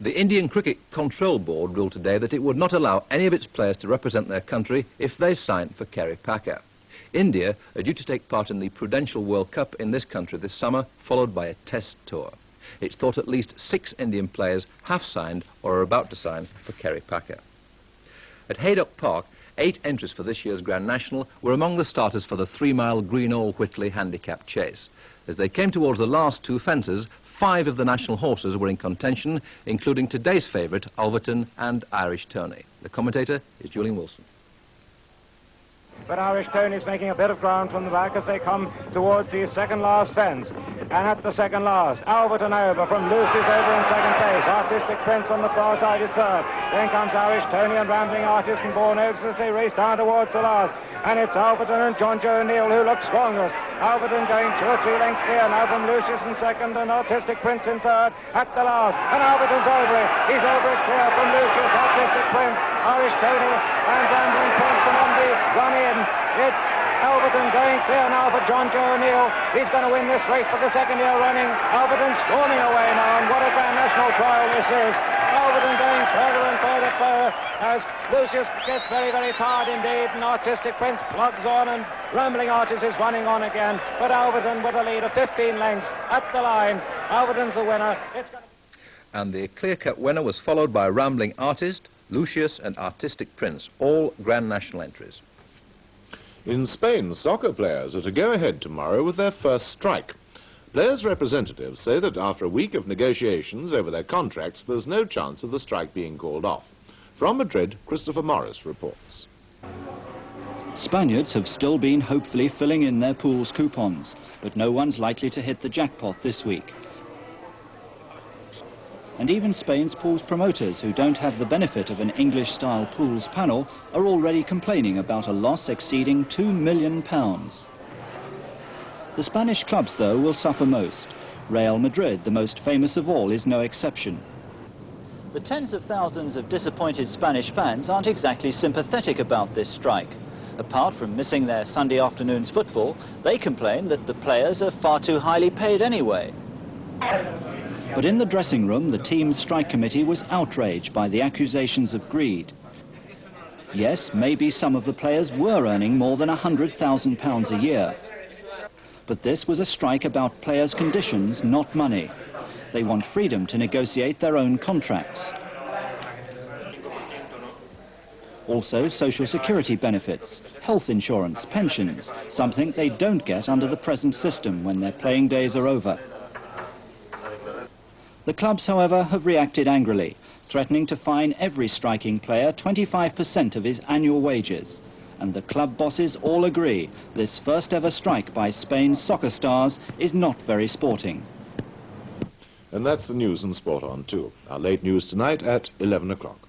The Indian Cricket Control Board ruled today that it would not allow any of its players to represent their country if they signed for Kerry Packer. India are due to take part in the Prudential World Cup in this country this summer, followed by a test tour. It's thought at least 6 Indian players have signed or are about to sign for Kerry Packer. At Haydock Park, 8 entries for this year's Grand National were among the starters for the 3-mile Greenall-Whitley handicap chase. As they came towards the last 2 fences, 5 of the national horses were in contention, including today's favourite, Bulletin and Irish Tony. The commentator is Julian Wilson. But Irish Tony's making a bit of ground from the back as they come towards the second last fence. And at the second last, Alverton over from Lucy's over in second place. Artistic Prince on the far side is third. Then comes Irish Tony and Rambling Artist and Born Oaks as they race down towards the last. And it's Alverton and John Joe O'Neill who look strongest. Alverton going 2 or 3 lengths clear now from Lucius in second and Artistic Prince in third at the last. And Alverton's over it. He's over it clear from Lucius, Artistic Prince, Irish Tony and Rambling Prince, and on the run in, it's Alverton going clear now for John Joe O'Neill. He's going to win this race for the second year running. Alverton storming away now, and what a Grand National trial this is. Alverton going further and further clear as Lucius gets very, very tired indeed, and Artistic Prince plugs on, and Rambling Artist is running on again. But Alverton with a lead of 15 lengths at the line. Alverton's the winner. And the clear-cut winner was followed by Rambling Artist, Lucius and Artistic Prince, all Grand National entries. In Spain, soccer players are to go ahead tomorrow with their first strike. Players' representatives say that after a week of negotiations over their contracts, there's no chance of the strike being called off. From Madrid, Christopher Morris reports. Spaniards have still been hopefully filling in their pool's coupons, but no one's likely to hit the jackpot this week. And even Spain's pools promoters, who don't have the benefit of an English-style pools panel, are already complaining about a loss exceeding £2 million. The Spanish clubs, though, will suffer most. Real Madrid, the most famous of all, is no exception. The tens of thousands of disappointed Spanish fans aren't exactly sympathetic about this strike. Apart from missing their Sunday afternoon's football, they complain that the players are far too highly paid anyway. But in the dressing room, the team's strike committee was outraged by the accusations of greed. Yes, maybe some of the players were earning more than £100,000 a year. But this was a strike about players' conditions, not money. They want freedom to negotiate their own contracts. Also, social security benefits, health insurance, pensions, something they don't get under the present system when their playing days are over. The clubs, however, have reacted angrily, threatening to fine every striking player 25% of his annual wages. And the club bosses all agree this first ever strike by Spain's soccer stars is not very sporting. And that's the news and sport on 2. Our late news tonight at 11 o'clock.